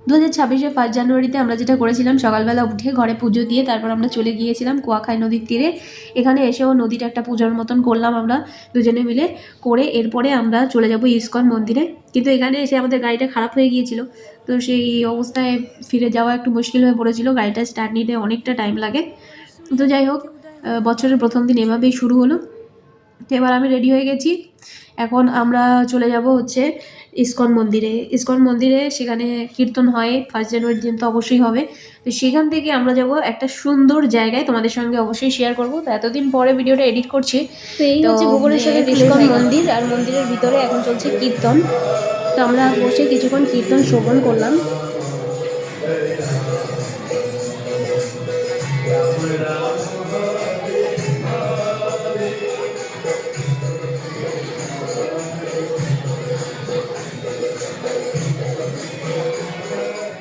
2026-এর 1 জানুয়ারিতে আমরা যেটা করেছিলাম, সকালবেলা উঠে ঘরে পুজো দিয়ে তারপর আমরা চলে গিয়েছিলাম কুয়াখাই নদীর তীরে। এখানে এসেও নদীটা একটা পূজার মতন করলাম আমরা দুজনে মিলে, করে এরপরে আমরা চলে যাব ইস্কন মন্দিরে। কিন্তু এখানে এসে আমাদের গাড়িটা খারাপ হয়ে গিয়েছিল, তো সেই অবস্থায় ফিরে যাওয়া একটু মুশকিল হয়ে পড়েছিল। গাড়িটা স্টার্ট নিতে অনেকটা টাইম লাগে। তো যাই হোক, বছরের প্রথম দিন এভাবেই শুরু হলো। তো এবার আমি রেডি হয়ে গেছি। এখন আমরা চলে যাব হচ্ছে ইস্কন মন্দিরে। ইস্কন মন্দিরে সেখানে কীর্তন হয় 1 জানুয়ারির দিন, তো অবশ্যই হবে। তো সেখান থেকে আমরা যাব একটা সুন্দর জায়গায়, তোমাদের সঙ্গে অবশ্যই শেয়ার করব। তো এতদিন পরে ভিডিওটা এডিট করছি। তো এই হচ্ছে ভুবনেশ্বরের ইস্কন মন্দির, আর মন্দিরের ভিতরে এখন চলছে কীর্তন। তো আমরা বসে কিছুক্ষণ কীর্তন শ্রবণ করলাম।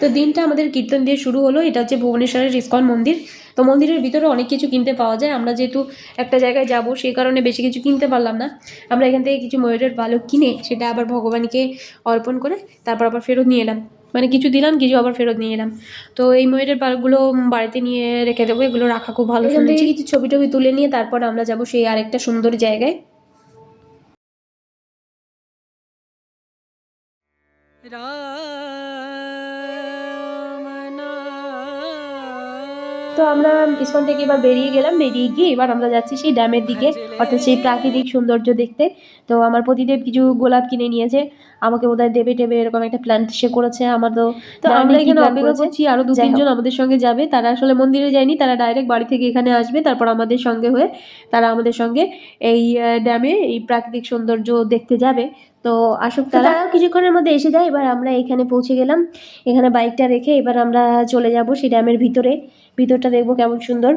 তো দিনটা আমাদের কীর্তন দিয়ে শুরু হলো। এটা হচ্ছে ভুবনেশ্বরের ইস্কন মন্দির। তো মন্দিরের ভিতরে অনেক কিছু কিনতে পাওয়া যায়। আমরা যেহেতু একটা জায়গায় যাব, সেই কারণে বেশি কিছু কিনতে পারলাম না। আমরা এখান থেকে কিছু ময়ূরের পালক কিনে সেটা আবার ভগবানকে অর্পণ করে তারপর আবার ফেরত নিয়ে এলাম। মানে কিছু দিলাম, কিছু আবার ফেরত নিয়ে এলাম। তো এই ময়ূরের পালকগুলো বাড়িতে নিয়ে রেখে দেবো, এগুলো রাখা খুব ভালো। এখান থেকে কিছু ছবি টবি তুলে নিয়ে তারপর আমরা যাব সেই আরেকটা সুন্দর জায়গায়। তো আমরা ইস্কন থেকে এবার বেরিয়ে গেলাম। বেরিয়ে গিয়ে এবার আমরা যাচ্ছি সেই ড্যামের দিকে, অর্থাৎ সেই প্রাকৃতিক সৌন্দর্য দেখতে। তো আমার পতিদেব কিছু গোলাপ কিনে নিয়েছে, আমাকে বোধহয় দেবে টেবে এরকম একটা প্ল্যান সে করেছে। আমার তো আমরা এখানে অপেক্ষা করছি, আরো 2-3 জন আমাদের সঙ্গে যাবে। তারা আসলে মন্দিরে যায়নি, তারা ডাইরেক্ট বাড়ি থেকে এখানে আসবে, তারপর আমাদের সঙ্গে হয়ে তারা আমাদের সঙ্গে এই ড্যামে এই প্রাকৃতিক সৌন্দর্য দেখতে যাবে। তো আসুক, তারাও কিছুক্ষণের মধ্যে এসে যায়। এবার আমরা এখানে পৌঁছে গেলাম। এখানে বাইকটা রেখে এবার আমরা চলে যাব সেই ড্যামের ভিতরে। ভিতরটা দেখবো কেমন সুন্দর,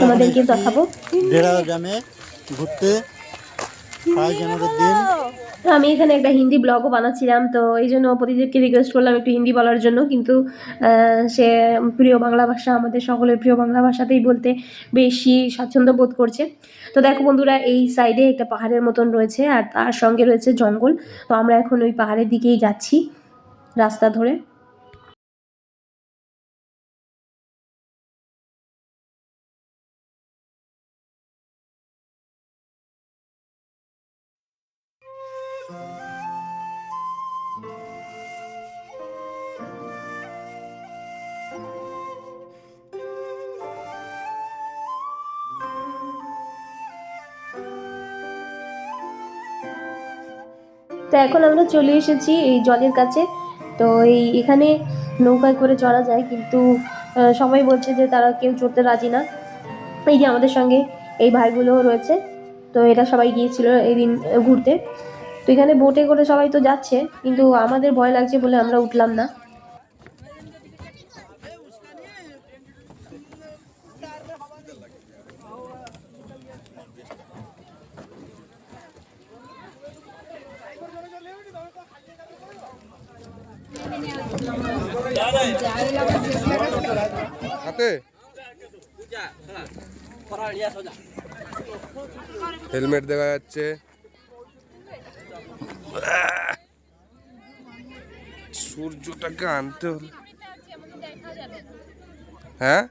তোমাদেরকে দেখাবো। ড্যামে ঘুরতে 5 জানুয়ারির দিন। তো আমি এখানে একটা হিন্দি ব্লগও বানাচ্ছিলাম, তো এই জন্য প্রতিদেবকে রিকোয়েস্ট করলাম একটু হিন্দি বলার জন্য, কিন্তু সে প্রিয় বাংলা ভাষা, আমাদের সকলের প্রিয় বাংলা ভাষাতেই বলতে বেশি স্বাচ্ছন্দ্য বোধ করছে। তো দেখো বন্ধুরা, এই সাইডে একটা পাহাড়ের মতন রয়েছে আর তার সঙ্গে রয়েছে জঙ্গল। তো আমরা এখন ওই পাহাড়ের দিকেই যাচ্ছি রাস্তা ধরে। তো এখন আমরা চলে এসেছি এই জলের কাছে। তো এখানে নৌকায় করে চড়া যায়, কিন্তু সবাই বলছে যে তারা কেউ চড়তে রাজি না। এই যে আমাদের সঙ্গে এই ভাইগুলো রয়েছে, তো এরা সবাই গিয়েছিল এই দিন ঘুরতে। তো এখানে বোটে করে সবাই তো যাচ্ছে, কিন্তু আমাদের ভয় লাগছে বলে আমরা উঠলাম না। হেলমেট দেখা যাচ্ছে। সূর্যটাকে আনতে হলে, হ্যাঁ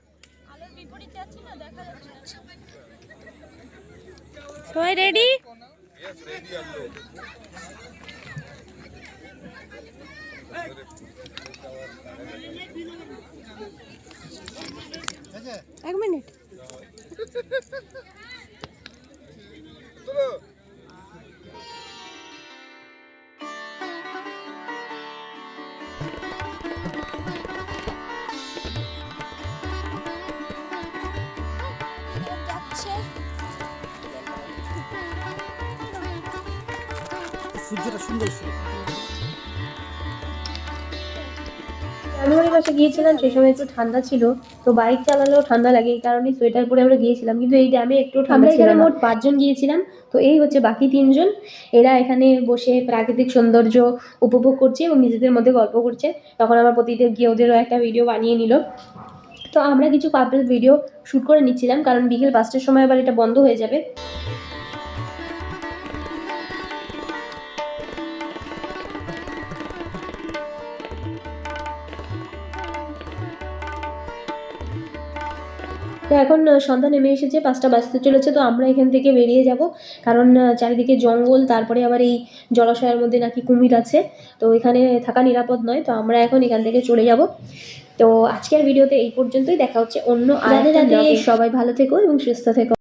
সবাই রেডি? এক মিনিট। সূর্যটা সুন্দর ছিল। জানুয়ারি মাসে গিয়েছিলাম, সেই সময় একটু ঠান্ডা ছিল। তো বাইক চালালেও ঠান্ডা লাগে, এই কারণে সোয়েটার পরে আমরা গিয়েছিলাম, কিন্তু এই ড্যামে একটু ঠান্ডা ছিল না। মোট 5 জন গিয়েছিলাম। তো এই হচ্ছে বাকি 3 জন। এরা এখানে বসে প্রাকৃতিক সৌন্দর্য উপভোগ করছে এবং নিজেদের মধ্যে গল্প করছে। তখন আমার পতিদেব গিয়ে ওদেরও একটা ভিডিও বানিয়ে নিল। তো আমরা কিছু কাপল ভিডিও শ্যুট করে নিচ্ছিলাম, কারণ বিকেল 5টার সময় আবার এটা বন্ধ হয়ে যাবে। তো এখন সন্ধ্যা নেমে এসেছে, 5টা বাজতে চলেছে। তো আমরা এখান থেকে বেরিয়ে যাব, কারণ চারিদিকে জঙ্গল, তারপরে আবার এই জলাশয়ের মধ্যে নাকি কুমির আছে, তো এখানে থাকা নিরাপদ নয়। তো আমরা এখন এখান থেকে চলে যাব। তো আজকের ভিডিওতে এই পর্যন্তই, দেখা হচ্ছে অন্য আরেকটা ব্লগে। সবাই ভালো থেকো এবং সুস্থ থেকো।